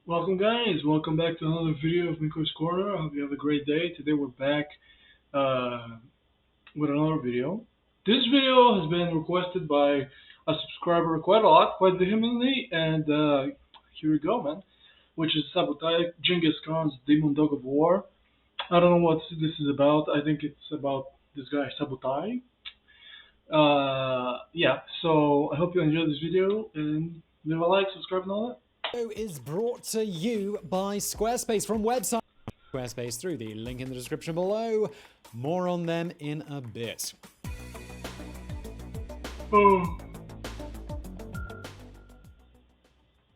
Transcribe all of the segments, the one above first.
Welcome guys, welcome back to another video of Miko's Corner. I hope you have a great day. Today we're back uh, with another video. This video has been requested by a subscriber quite a lot, quite vehemently, and here we go, man. Which is Subutai, Genghis Khan's Demon Dog of War. I don't know what this is about. I think it's about this guy Subutai. Yeah, so I hope you enjoyed this video and leave a like, subscribe, and all that. Is brought to you by Squarespace from website Squarespace through the link in the description below. More on them in a bit. Oh.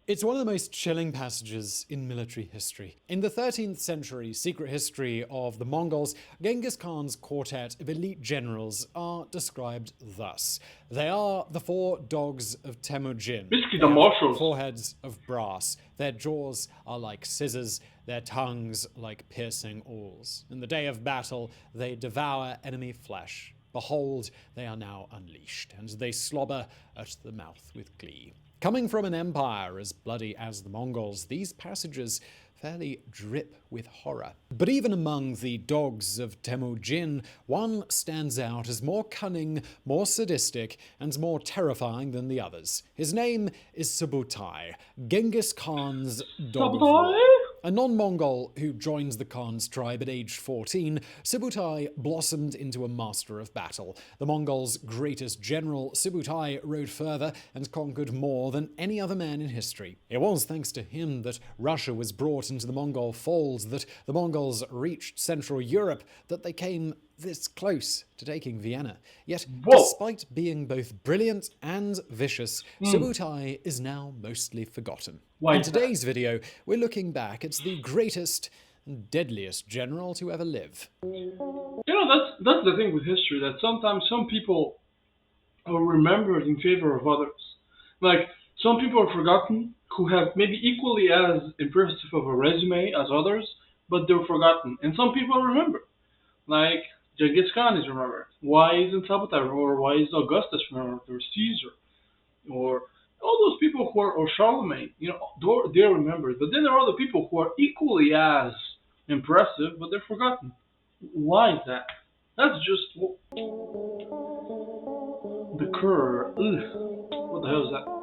It's one of the most chilling passages in military history. In the 13th century secret history of the Mongols, Genghis Khan's quartet of elite generals are described thus. They are the four dogs of Temujin. Basically They the have marshals. foreheads of brass. Their jaws are like scissors, their tongues like piercing awls. In the day of battle, they devour enemy flesh. Behold, they are now unleashed, and they slobber at the mouth with glee. Coming from an empire as bloody as the Mongols, these passages fairly drip with horror. But even among the dogs of Temujin, one stands out as more cunning, more sadistic, and more terrifying than the others. His name is Subutai, Genghis Khan's dog of war. A non-Mongol who joins the Khan's tribe at age 14, Subutai blossomed into a master of battle. The Mongols' greatest general, Subutai, rode further and conquered more than any other man in history. It was thanks to him that Russia was brought into the Mongol fold, that the Mongols reached Central Europe, that they came this close to taking Vienna. Yet, despite being both brilliant and vicious, Subutai is now mostly forgotten. In today's video, we're looking back at the greatest and deadliest general to ever live. You know, that's the thing with history, that sometimes some people are remembered in favor of others. Like, some people are forgotten who have maybe equally as impressive of a resume as others, but they're forgotten. And some people are remembered. Like, Genghis Khan is remembered. Why isn't Saboteur? Or why is Augustus remembered? Or Caesar? Or all those people who are, or Charlemagne, you know, they're remembered. But then there are other people who are equally as impressive, but they're forgotten. Why is that? That's just the cur. Ugh. What the hell is that?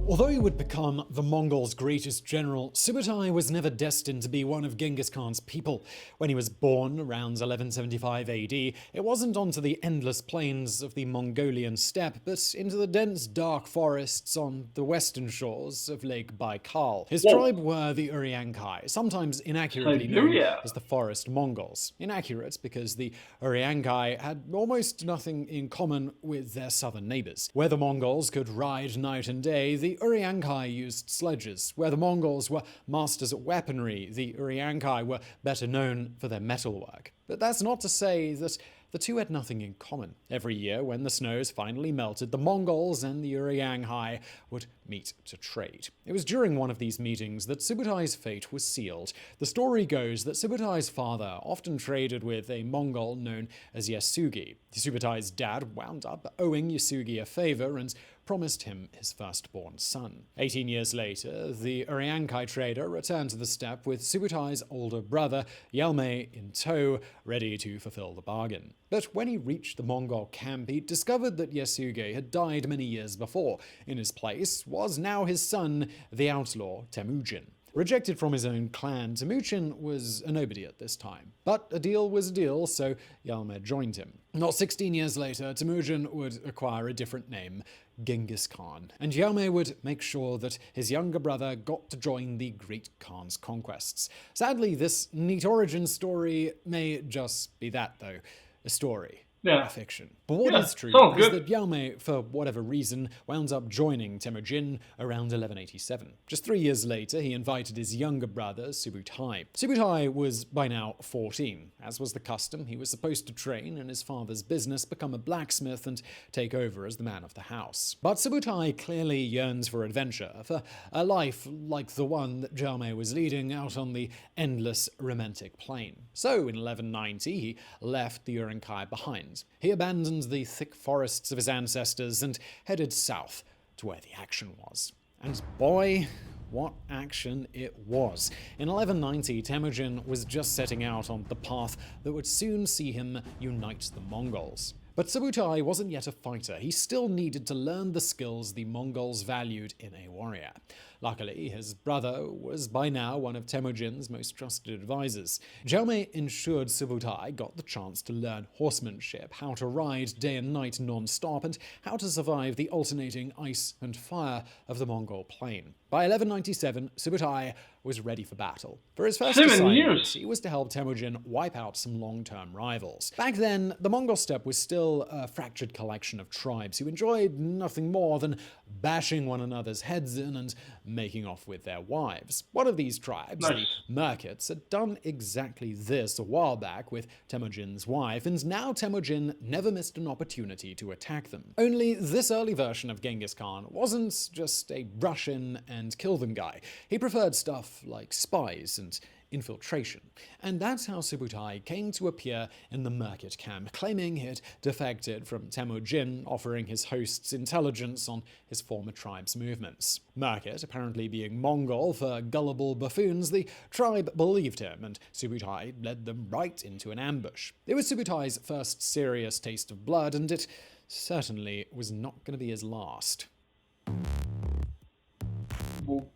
Although he would become the Mongols' greatest general, Subutai was never destined to be one of Genghis Khan's people. When he was born around 1175 AD, it wasn't onto the endless plains of the Mongolian steppe, but into the dense dark forests on the western shores of Lake Baikal. His tribe were the Uryankai, sometimes inaccurately known as the Forest Mongols. Inaccurate because the Uryankai had almost nothing in common with their southern neighbors. Where the Mongols could ride night and day, the Uryankai used sledges. Where the Mongols were masters at weaponry, the Uryankai were better known for their metalwork. But that's not to say that the two had nothing in common. Every year, when the snows finally melted, the Mongols and the Uryankai would meet to trade. It was during one of these meetings that Subutai's fate was sealed. The story goes that Subutai's father often traded with a Mongol known as Yasugi. Subutai's dad wound up owing Yasugi a favor and promised him his firstborn son. 18 years later, the Uryankai trader returned to the steppe with Subutai's older brother, Yalmay, in tow, ready to fulfill the bargain. But when he reached the Mongol camp, he discovered that Yasugi had died many years before. In his place was now his son, the outlaw Temujin. Rejected from his own clan, Temujin was a nobody at this time. But a deal was a deal, so Yalmay joined him. Not 16 years later, Temujin would acquire a different name, Genghis Khan, and Yalmay would make sure that his younger brother got to join the great Khan's conquests. Sadly, this neat origin story may just be that, though, a story. A fiction. But what is true is that Yalmay, for whatever reason, wound up joining Temujin around 1187. Just 3 years later, he invited his younger brother, Subutai. Subutai was by now 14. As was the custom, he was supposed to train in his father's business, become a blacksmith, and take over as the man of the house. But Subutai clearly yearns for adventure, for a life like the one that Yalmay was leading out on the endless romantic plain. So, in 1190, he left the Uryankai behind. He abandoned the thick forests of his ancestors and headed south to where the action was. And boy, what action it was. In 1190, Temujin was just setting out on the path that would soon see him unite the Mongols. But Subutai wasn't yet a fighter. He still needed to learn the skills the Mongols valued in a warrior. Luckily, his brother was by now one of Temujin's most trusted advisors. Jaume ensured Subutai got the chance to learn horsemanship, how to ride day and night non-stop, and how to survive the alternating ice and fire of the Mongol plain. By 1197, Subutai was ready for battle. For his first 7 assignment, years. he was to help Temujin wipe out some long-term rivals. Back then, the Mongol steppe was still a fractured collection of tribes who enjoyed nothing more than bashing one another's heads in and making off with their wives. One of these tribes, Nice. the Merkits, had done exactly this a while back with Temujin's wife, and now Temujin never missed an opportunity to attack them. Only this early version of Genghis Khan wasn't just a rush in and kill them guy. He preferred stuff like spies and infiltration. And that's how Subutai came to appear in the Merkit camp, claiming he'd defected from Temujin, offering his hosts intelligence on his former tribe's movements. Merkit, apparently being Mongol for gullible buffoons, the tribe believed him, and Subutai led them right into an ambush. It was Subutai's first serious taste of blood, and it certainly was not going to be his last. Well,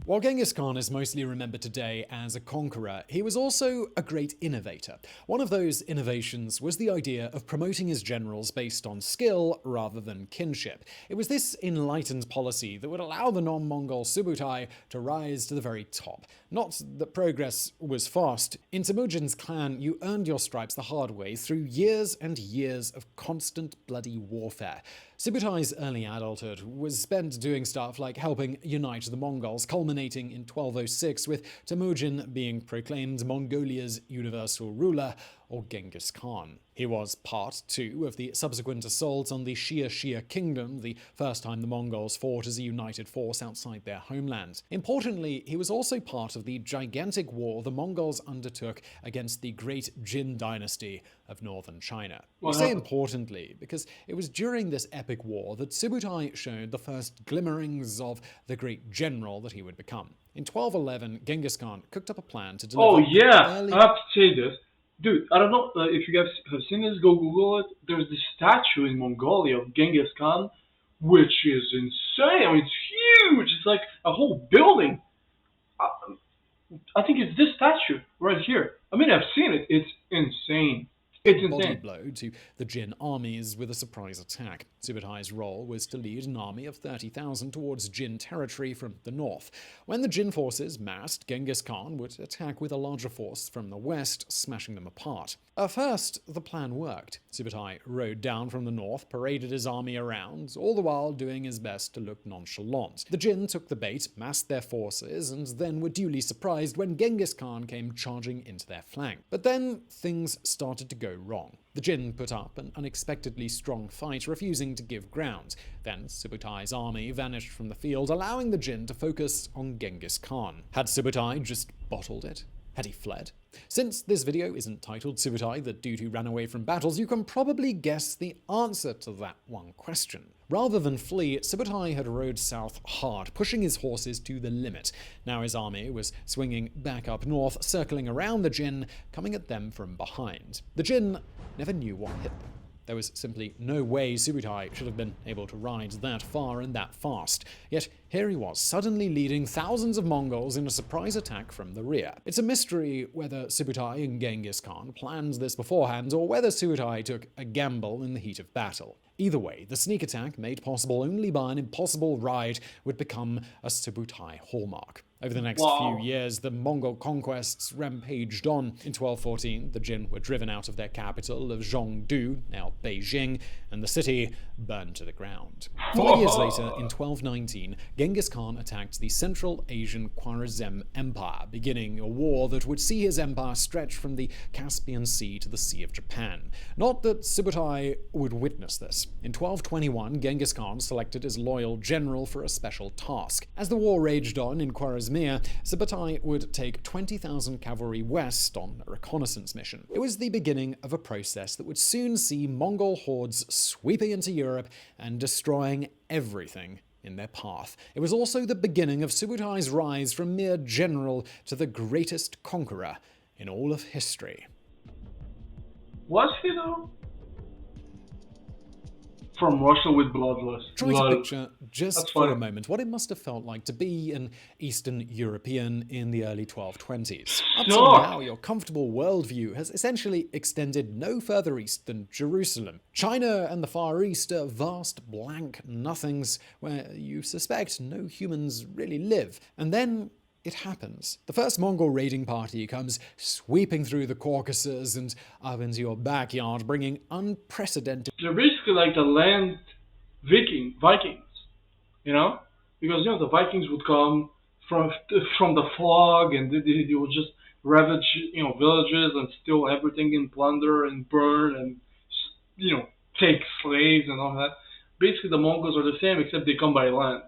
While Genghis Khan is mostly remembered today as a conqueror, he was also a great innovator. One of those innovations was the idea of promoting his generals based on skill rather than kinship. It was this enlightened policy that would allow the non-Mongol Subutai to rise to the very top. Not that progress was fast. In Temujin's clan, you earned your stripes the hard way through years and years of constant bloody warfare. Subutai's early adulthood was spent doing stuff like helping unite the Mongols, culminating in 1206 with Temujin being proclaimed Mongolia's universal ruler, or Genghis Khan. He was part, too, of the subsequent assault on the Shia kingdom, the first time the Mongols fought as a united force outside their homeland. Importantly, he was also part of the gigantic war the Mongols undertook against the great Jin dynasty of northern China. We say importantly because it was during this epic war that Subutai showed the first glimmerings of the great general that he would become. In 1211, Genghis Khan cooked up a plan to deliver oh yeah, early... I have to say this. Dude, I don't know if you guys have seen this, go Google it. There's this statue in Mongolia of Genghis Khan, which is insane. I mean, it's huge. It's like a whole building. I think it's this statue right here. I mean, I've seen it. It's insane. It's body insane. blow to the Jin armies with a surprise attack. Subutai's role was to lead an army of 30,000 towards Jin territory from the north. When the Jin forces massed, Genghis Khan would attack with a larger force from the west, smashing them apart. At first, the plan worked. Subutai rode down from the north, paraded his army around, all the while doing his best to look nonchalant. The Jin took the bait, massed their forces, and then were duly surprised when Genghis Khan came charging into their flank. But then things started to go wrong. The Jin put up an unexpectedly strong fight, refusing to give ground. Then Subutai's army vanished from the field, allowing the Jin to focus on Genghis Khan. Had Subutai just bottled it? Had he fled? Since this video isn't titled Subutai, the dude who ran away from battles, you can probably guess the answer to that one question. Rather than flee, Subutai had rode south hard, pushing his horses to the limit. Now his army was swinging back up north, circling around the Jin, coming at them from behind. The Jin never knew what hit them. There was simply no way Subutai should have been able to ride that far and that fast. Yet here he was, suddenly leading thousands of Mongols in a surprise attack from the rear. It's a mystery whether Subutai and Genghis Khan planned this beforehand, or whether Subutai took a gamble in the heat of battle. Either way, the sneak attack, made possible only by an impossible ride, would become a Subutai hallmark. Over the next few years, the Mongol conquests rampaged on. In 1214, the Jin were driven out of their capital of Zhongdu, now Beijing, and the city burned to the ground. 5 years later, in 1219, Genghis Khan attacked the Central Asian Khwarezm Empire, beginning a war that would see his empire stretch from the Caspian Sea to the Sea of Japan. Not that Subutai would witness this. In 1221, Genghis Khan selected his loyal general for a special task. As the war raged on in Khwarezmia, Subutai would take 20,000 cavalry west on a reconnaissance mission. It was the beginning of a process that would soon see Mongol hordes sweeping into Europe and destroying everything in their path. It was also the beginning of Subutai's rise from mere general to the greatest conqueror in all of history. Was he though? From Russia with bloodless. Try to picture, just That's for funny. a moment, what it must have felt like to be an Eastern European in the early 1220s. Up till Sure. now, your comfortable worldview has essentially extended no further east than Jerusalem. China and the Far East are vast blank nothings where you suspect no humans really live. And then it happens. The first Mongol raiding party comes sweeping through the Caucasus and up into your backyard, bringing unprecedented They're basically like the land Vikings, you know? Because, the Vikings would come from the fog and they would just ravage, villages and steal everything and plunder and burn and, take slaves and all that. Basically, the Mongols are the same, except they come by land,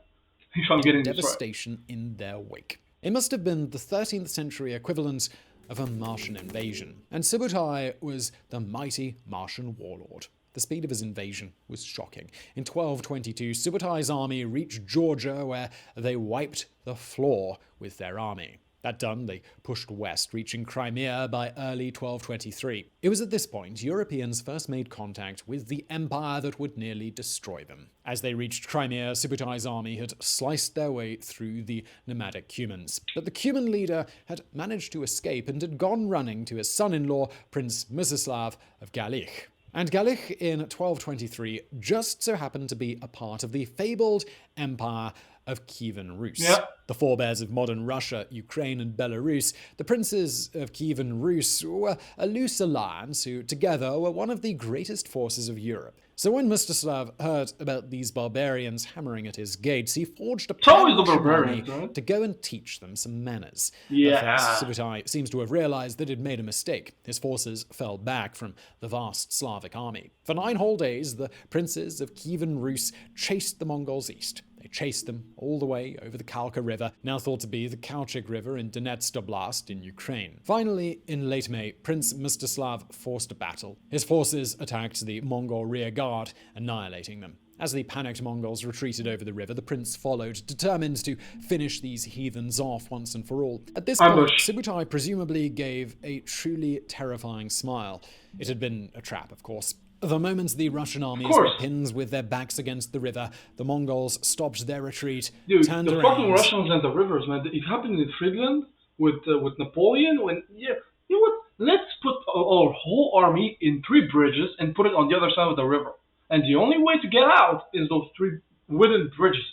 if I'm getting this right. devastation in their wake. It must have been the 13th century equivalent of a Martian invasion, and Subutai was the mighty Martian warlord. The speed of his invasion was shocking. In 1222, Subutai's army reached Georgia, where they wiped the floor with their army. That done, they pushed west, reaching Crimea by early 1223. It was at this point Europeans first made contact with the empire that would nearly destroy them. As they reached Crimea, Subutai's army had sliced their way through the nomadic Cumans. But the Cuman leader had managed to escape and had gone running to his son-in-law, Prince Mstislav of Galich. And Galich in 1223 just so happened to be a part of the fabled empire of Kievan Rus. Yep. The forebears of modern Russia, Ukraine, and Belarus, the princes of Kievan Rus were a loose alliance who together were one of the greatest forces of Europe. So when Mstislav heard about these barbarians hammering at his gates, he forged a always the pan-Russian barbarians, army right? to go and teach them some manners. Yeah. At first, Subutai seems to have realized that he'd made a mistake. His forces fell back from the vast Slavic army. For 9 whole days, the princes of Kievan Rus chased the Mongols east. They chased them all the way over the Kalka River, now thought to be the Kauchik River in Donetsk Oblast in Ukraine. Finally, in late May, Prince Mstislav forced a battle. His forces attacked the Mongol rear guard, annihilating them. As the panicked Mongols retreated over the river, the prince followed, determined to finish these heathens off once and for all. At this point, Ambush. Subutai presumably gave a truly terrifying smile. It had been a trap, of course. The moment the Russian armies were course. pinned with their backs against the river, the Mongols stopped their retreat, Dude, turned the around. fucking Russians and the rivers, man. It happened in Friedland with Napoleon. When you know what? Let's put our whole army in 3 bridges and put it on the other side of the river. And the only way to get out is those 3 wooden bridges.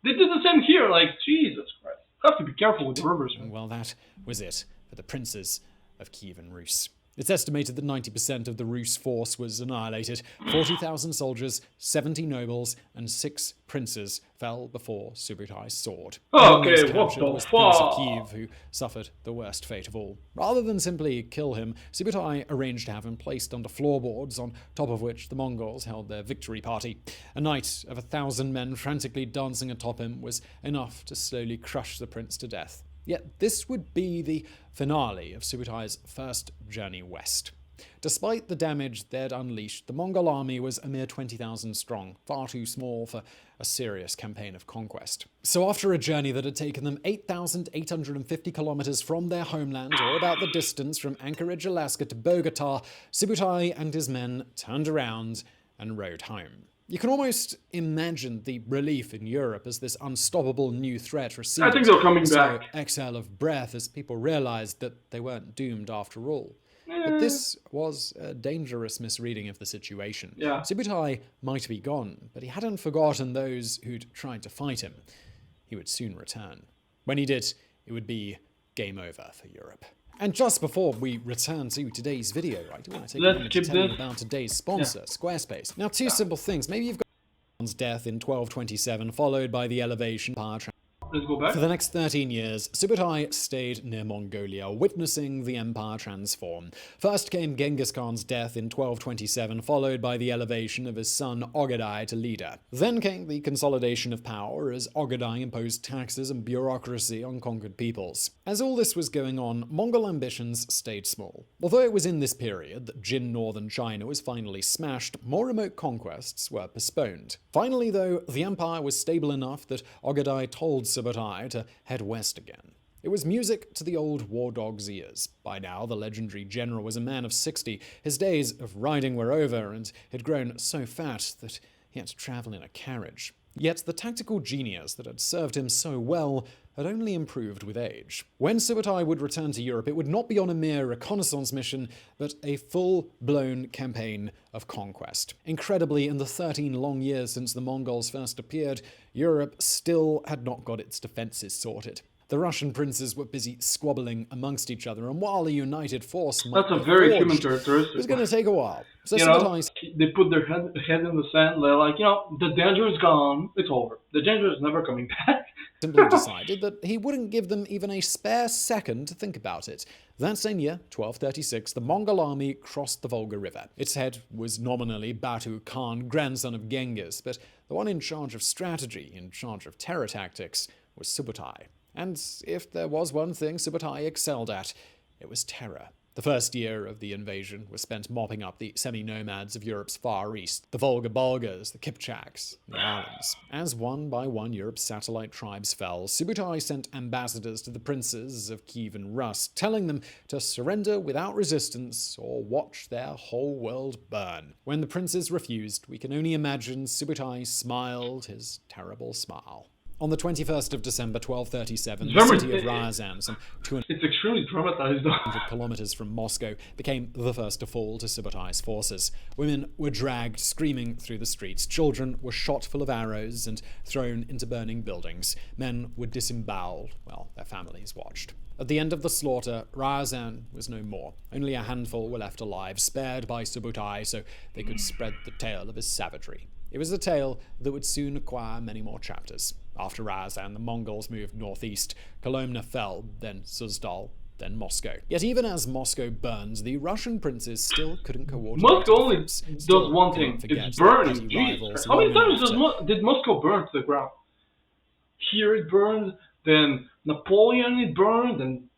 They did the same here. Like, Jesus Christ, have to be careful with the rivers, man. Well, that was it for the princes of Kievan Rus. It's estimated that 90% of the Rus force was annihilated. 40,000 soldiers, 70 nobles, and 6 princes fell before Subutai's sword. Among Okay, those what captured the was the Prince of fuck? Kiev, who suffered the worst fate of all. Rather than simply kill him, Subutai arranged to have him placed under floorboards, on top of which the Mongols held their victory party. A night of 1,000 men frantically dancing atop him was enough to slowly crush the prince to death. Yet this would be the finale of Subutai's first journey west. Despite the damage they'd unleashed, the Mongol army was a mere 20,000 strong, far too small for a serious campaign of conquest. So after a journey that had taken them 8,850 kilometers from their homeland, or about the distance from Anchorage, Alaska to Bogota, Subutai and his men turned around and rode home. You can almost imagine the relief in Europe as this unstoppable new threat receded. I think they're coming So back. exhale of breath as people realized that they weren't doomed after all. But this was a dangerous misreading of the situation. Yeah. Subutai might be gone, but he hadn't forgotten those who'd tried to fight him. He would soon return. When he did, it would be game over for Europe. And just before we return to today's video, I do want to take a Let's moment to skip tell you this. about today's sponsor, Squarespace. Now, 2 simple things. Maybe you've got death in 1227, followed by the elevation power Let's go back. For the next 13 years, Subutai stayed near Mongolia, witnessing the empire transform. First came Genghis Khan's death in 1227, followed by the elevation of his son Ogadai to leader. Then came the consolidation of power as Ogadai imposed taxes and bureaucracy on conquered peoples. As all this was going on, Mongol ambitions stayed small. Although it was in this period that Jin northern China was finally smashed, more remote conquests were postponed. Finally, though, the empire was stable enough that Ogadai told Subutai to head west again. It was music to the old war dog's ears. By now, the legendary general was a man of 60. His days of riding were over, and had grown so fat that he had to travel in a carriage. Yet the tactical genius that had served him so well had only improved with age. When Subutai would return to Europe, it would not be on a mere reconnaissance mission, but a full-blown campaign of conquest. Incredibly, in the 13 long years since the Mongols first appeared, Europe still had not got its defences sorted. The Russian princes were busy squabbling amongst each other, and while a united force might That's a be very forged, human it characteristic. was going to take a while. So You know, Subutai they put their head in the sand. They're like, the danger is gone. It's over. The danger is never coming back. simply decided that he wouldn't give them even a spare second to think about it. That same year, 1236, the Mongol army crossed the Volga River. Its head was nominally Batu Khan, grandson of Genghis, but the one in charge of strategy, in charge of terror tactics, was Subutai. And if there was one thing Subutai excelled at, it was terror. The first year of the invasion was spent mopping up the semi-nomads of Europe's Far East, the Volga Bulgars, the Kipchaks, the islands. As one by one Europe's satellite tribes fell, Subutai sent ambassadors to the princes of Kiev and Rus, telling them to surrender without resistance or watch their whole world burn. When the princes refused, we can only imagine Subutai smiled his terrible smile. On the 21st of December 1237, the city of Ryazan, some 200 It's extremely dramatized, though. kilometers from Moscow, became the first to fall to Subutai's forces. Women were dragged screaming through the streets. Children were shot full of arrows and thrown into burning buildings. Men were disemboweled while their families watched. At the end of the slaughter, Ryazan was no more. Only a handful were left alive, spared by Subutai so they could spread the tale of his savagery. It was a tale that would soon acquire many more chapters. After Ryazan, the Mongols moved northeast. Kolomna fell, then Suzdal, then Moscow. Yet even as Moscow burned, the Russian princes still couldn't coordinate. Moscow only does one thing. It's burning. Jesus. How many times did Moscow burn to the ground? Here it burned, then Napoleon it burned, and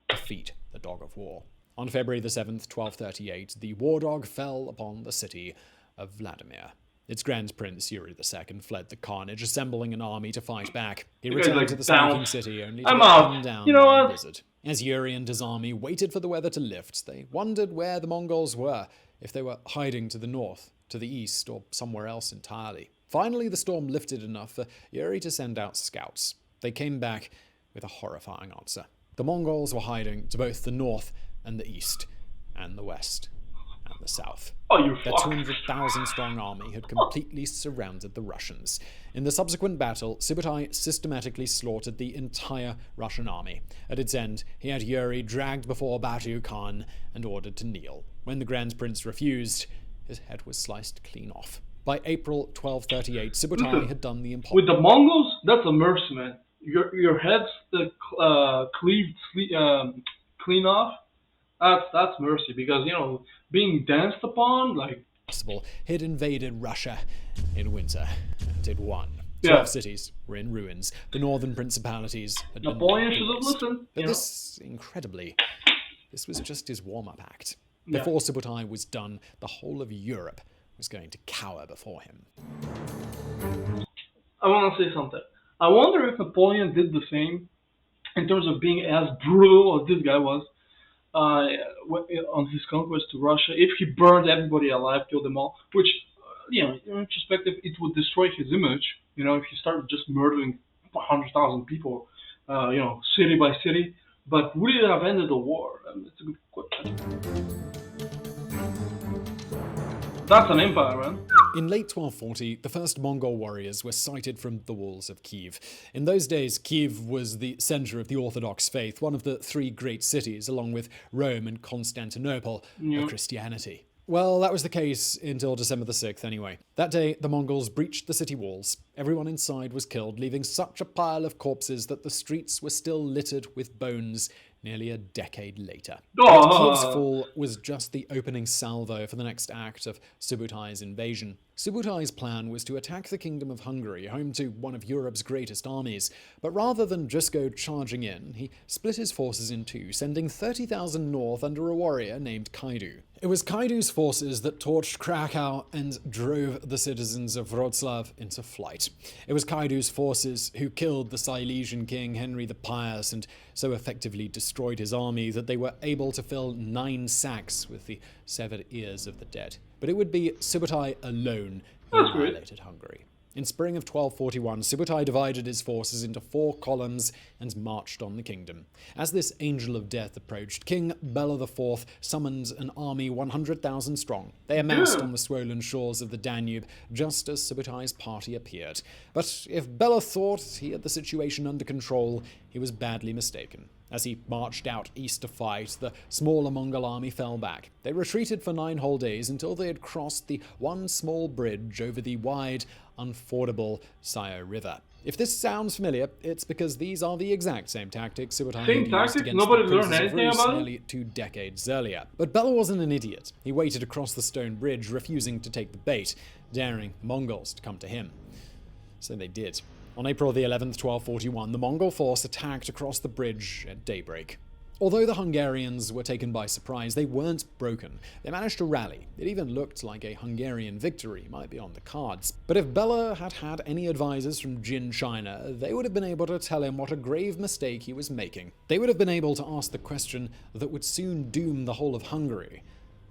defeat the Dog of War. On February the 7th, 1238, the war dog fell upon the city of Vladimir. Its Grand Prince, Yuri II, fled the carnage, assembling an army to fight back. He returned to the smoking city only to be gunned down by a blizzard. As Yuri and his army waited for the weather to lift, they wondered where the Mongols were, if they were hiding to the north, to the east, or somewhere else entirely. Finally, the storm lifted enough for Yuri to send out scouts. They came back with a horrifying answer. The Mongols were hiding to both the north and the east, and the west and the south. Their 200,000-strong army had completely surrounded the Russians. In the subsequent battle, Subutai systematically slaughtered the entire Russian army. At its end, he had Yuri dragged before Batu Khan and ordered to kneel. When the Grand Prince refused, his head was sliced clean off. By April 1238, Subutai had done the impossible. With the Mongols, that's a mercy, man. Your head's cleaved clean off. That's mercy, because being danced upon, like, he'd invaded Russia in winter and had won. 12 cities were in ruins. The northern principalities had been Napoleon should have listened. But this was just his warm-up act. Before Subutai was done, the whole of Europe was going to cower before him. I want to say something. I wonder if Napoleon did the same in terms of being as brutal as this guy was on his conquest to Russia. If he burned everybody alive, killed them all, which, in retrospective, it would destroy his image. If he started just murdering 100,000 people, city by city. But would it have ended the war? It's a good question. That's an empire, man. In late 1240, the first Mongol warriors were sighted from the walls of Kiev. In those days, Kiev was the center of the Orthodox faith, one of the three great cities, along with Rome and Constantinople, of Christianity. Well, that was the case until December the 6th, anyway. That day, the Mongols breached the city walls. Everyone inside was killed, leaving such a pile of corpses that the streets were still littered with bones nearly a decade later. But Kiev's Oh, fall was just the opening salvo for the next act of Subutai's invasion. Subutai's plan was to attack the Kingdom of Hungary, home to one of Europe's greatest armies. But rather than just go charging in, he split his forces in two, sending 30,000 north under a warrior named Kaidu. It was Kaidu's forces that torched Krakow and drove the citizens of Wroclaw into flight. It was Kaidu's forces who killed the Silesian king Henry the Pious and so effectively destroyed his army that they were able to fill 9 sacks with the severed ears of the dead. But it would be Subutai alone who that's great. annihilated Hungary. In spring of 1241, Subutai divided his forces into 4 columns and marched on the kingdom. As this angel of death approached, King Bela IV summoned an army 100,000 strong. They amassed Yeah. on the swollen shores of the Danube just as Subutai's party appeared. But if Bela thought he had the situation under control, he was badly mistaken. As he marched out east to fight, the smaller Mongol army fell back. They retreated for 9 whole days until they had crossed the one small bridge over the wide, unfordable Sayo River. If this sounds familiar, it's because these are the exact same tactics Subutai had Same used tactics? against Nobody the learned princes of anything Rus about it? nearly 2 decades earlier. But Bela wasn't an idiot. He waited across the stone bridge, refusing to take the bait, daring the Mongols to come to him. So they did. On April the 11th, 1241, the Mongol force attacked across the bridge at daybreak. Although the Hungarians were taken by surprise, they weren't broken. They managed to rally. It even looked like a Hungarian victory might be on the cards. But if Bela had had any advisors from Jin China, they would have been able to tell him what a grave mistake he was making. They would have been able to ask the question that would soon doom the whole of Hungary.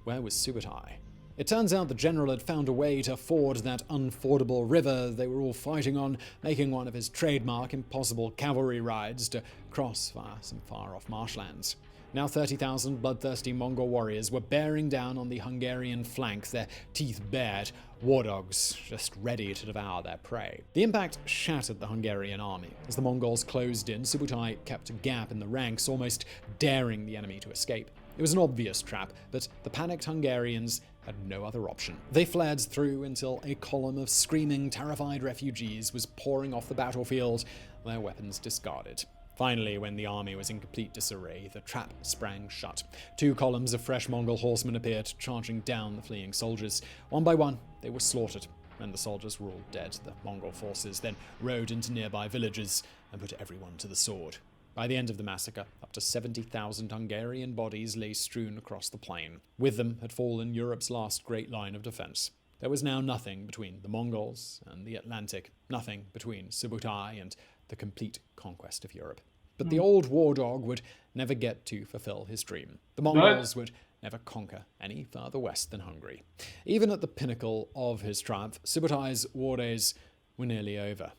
Where was Subutai? It turns out the general had found a way to ford that unfordable river they were all fighting on, making one of his trademark impossible cavalry rides to cross via some far-off marshlands. Now 30,000 bloodthirsty Mongol warriors were bearing down on the Hungarian flank, their teeth bared, war dogs just ready to devour their prey. The impact shattered the Hungarian army. As the Mongols closed in, Subutai kept a gap in the ranks, almost daring the enemy to escape. It was an obvious trap, but the panicked Hungarians had no other option. They fled through until a column of screaming, terrified refugees was pouring off the battlefield, their weapons discarded. Finally, when the army was in complete disarray, the trap sprang shut. 2 columns of fresh Mongol horsemen appeared, charging down the fleeing soldiers. One by one, they were slaughtered. When the soldiers were all dead, the Mongol forces then rode into nearby villages and put everyone to the sword. By the end of the massacre, up to 70,000 Hungarian bodies lay strewn across the plain. With them had fallen Europe's last great line of defense. There was now nothing between the Mongols and the Atlantic, nothing between Subutai and the complete conquest of Europe. But the old war dog would never get to fulfill his dream. The Mongols would never conquer any further west than Hungary. Even at the pinnacle of his triumph, Subutai's war days were nearly over.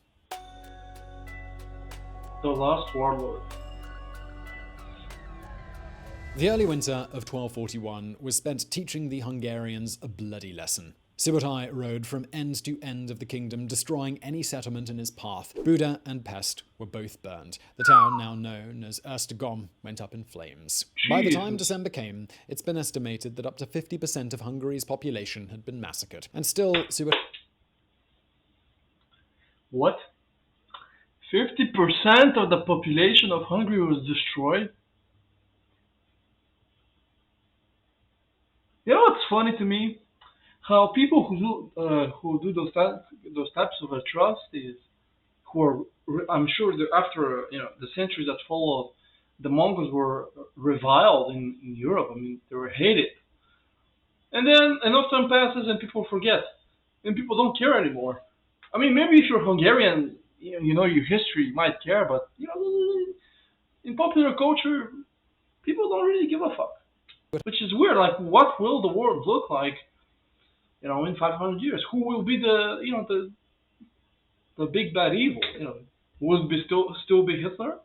The last warlord. The early winter of 1241 was spent teaching the Hungarians a bloody lesson. Subutai rode from end to end of the kingdom, destroying any settlement in his path. Buda and Pest were both burned. The town, now known as Erstgom, went up in flames. By the time Jesus. December came, it's been estimated that up to 50% of Hungary's population had been massacred. And still, Subutai What? 50% of the population of Hungary was destroyed? You know what's funny to me? How people who do those types of atrocities, who are I'm sure that after the centuries that followed, the Mongols were reviled in Europe. I mean, they were hated. And then enough time passes and people forget, and people don't care anymore. I mean, maybe if you're Hungarian, you know your history, you might care, but in popular culture, people don't really give a fuck. Which is weird. Like, what will the world look like, in 500 years? Who will be the big bad evil? Will it be still be Hitler?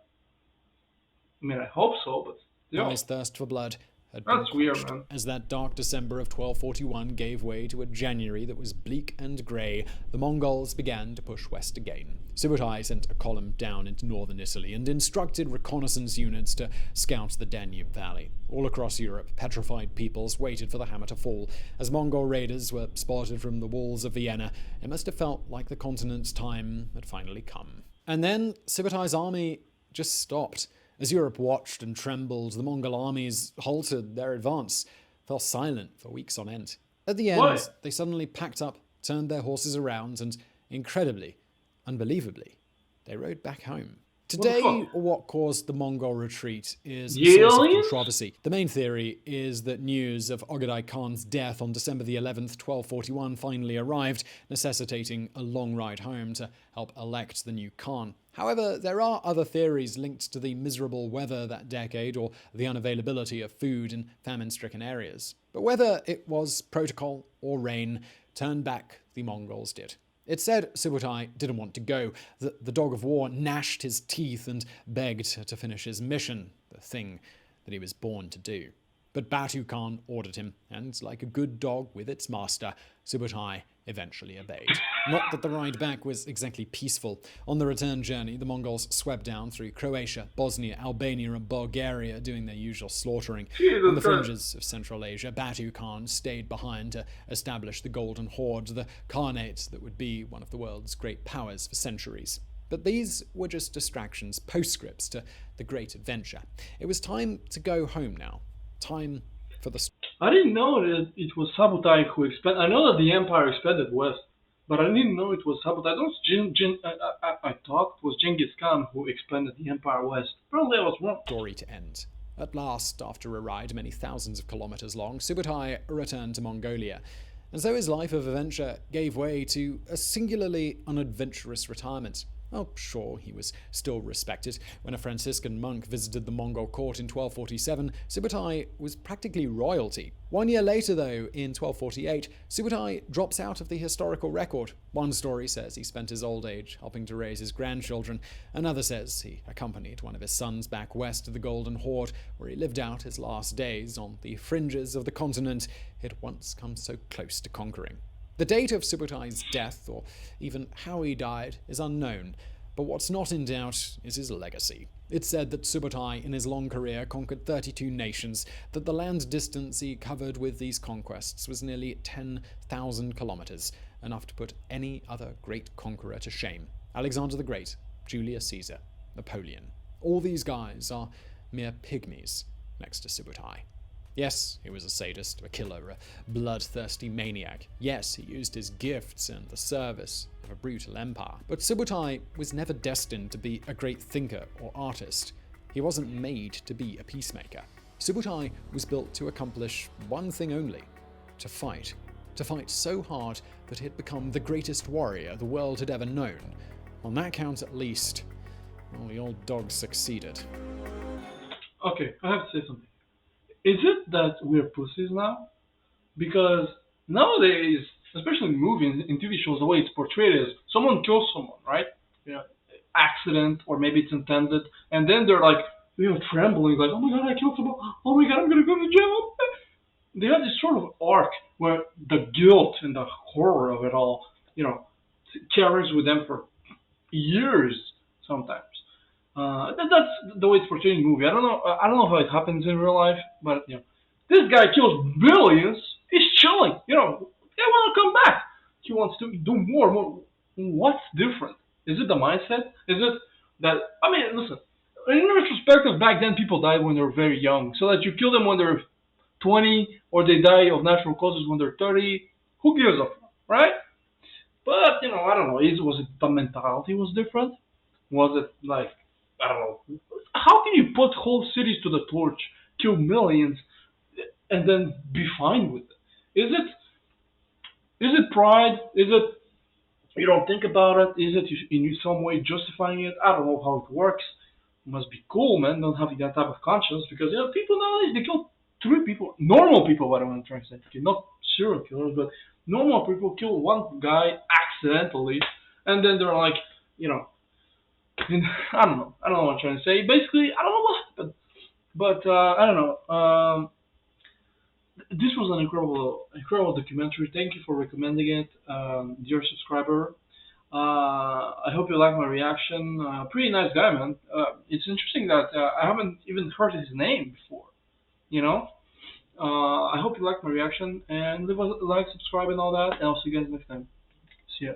I mean, I hope so, but thirst for blood had been That's weird, quenched. man. As that dark December of 1241 gave way to a January that was bleak and grey, the Mongols began to push west again. Subutai sent a column down into northern Italy and instructed reconnaissance units to scout the Danube Valley. All across Europe, petrified peoples waited for the hammer to fall. As Mongol raiders were spotted from the walls of Vienna, it must have felt like the continent's time had finally come. And then Subutai's army just stopped. As Europe watched and trembled, the Mongol armies halted their advance, fell silent for weeks on end. At the Why? end, they suddenly packed up, turned their horses around, and incredibly, unbelievably, they rode back home. Today, what caused the Mongol retreat is a source of controversy. The main theory is that news of Ogedai Khan's death on December the 11th, 1241 finally arrived, necessitating a long ride home to help elect the new Khan. However, there are other theories linked to the miserable weather that decade or the unavailability of food in famine-stricken areas. But whether it was protocol or rain, turn back the Mongols did. It said Subutai didn't want to go, that the dog of war gnashed his teeth and begged to finish his mission, the thing that he was born to do. But Batu Khan ordered him, and like a good dog with its master, Subutai eventually obeyed. Not that the ride back was exactly peaceful. On the return journey, the Mongols swept down through Croatia, Bosnia, Albania, and Bulgaria, doing their usual slaughtering. On the fringes of Central Asia, Batu Khan stayed behind to establish the Golden Horde, the Khanate that would be one of the world's great powers for centuries. But these were just distractions, postscripts to the great adventure. It was time to go home now. Time for the... I didn't know that it was Subutai who expanded. I know that the empire expanded west, but I didn't know it was Subutai. I thought it was Genghis Khan who expanded the empire west. Probably I was wrong. Story to end. At last, after a ride many thousands of kilometers long, Subutai returned to Mongolia. And so his life of adventure gave way to a singularly unadventurous retirement. Oh, sure, he was still respected. When a Franciscan monk visited the Mongol court in 1247, Subutai was practically royalty. 1 year later, though, in 1248, Subutai drops out of the historical record. One story says he spent his old age helping to raise his grandchildren. Another says he accompanied one of his sons back west to the Golden Horde, where he lived out his last days on the fringes of the continent he'd once come so close to conquering. The date of Subutai's death, or even how he died, is unknown, but what's not in doubt is his legacy. It's said that Subutai, in his long career, conquered 32 nations, that the land distance he covered with these conquests was nearly 10,000 kilometers, enough to put any other great conqueror to shame. Alexander the Great, Julius Caesar, Napoleon. All these guys are mere pygmies next to Subutai. Yes, he was a sadist, a killer, a bloodthirsty maniac. Yes, he used his gifts in the service of a brutal empire. But Subutai was never destined to be a great thinker or artist. He wasn't made to be a peacemaker. Subutai was built to accomplish one thing only: to fight. To fight so hard that he had become the greatest warrior the world had ever known. On that count at least, well, the old dog succeeded. Okay, I have to say something. Is it that we're pussies now? Because nowadays, especially in movies and TV shows, the way it's portrayed is someone kills someone, right? You know, accident, or maybe it's intended, and then they're like, trembling, like, oh my god, I killed someone. Oh my god, I'm gonna go to jail. They have this sort of arc where the guilt and the horror of it all, carries with them for years sometimes. That's the way it's portrayed in the movie. I don't know. I don't know how it happens in real life, but this guy kills billions. He's chilling. They want to come back. He wants to do more. What's different? Is it the mindset? Is it that? I mean, listen. In retrospective, back then people died when they were very young. So that you kill them when they're 20, or they die of natural causes when they're 30. Who gives a fuck, right? But I don't know. Was it the mentality was different? Was it like, I don't know. How can you put whole cities to the torch, kill millions, and then be fine with it? Is it pride? Is it you don't think about it? Is it in some way justifying it? I don't know how it works. It must be cool, man, not having that type of conscience, because people nowadays, they kill 3 people. Normal people, what I'm trying to say. Okay, not serial killers, but normal people kill one guy accidentally, and then they're like, I don't know what I'm trying to say. Basically, I don't know what happened, but I don't know. this was an incredible documentary. Thank you for recommending it, dear subscriber. I hope you like my reaction. Pretty nice guy, man. It's interesting that I haven't even heard his name before. You know. I hope you like my reaction and leave a like, subscribe, and all that. And I'll see you guys next time. See ya.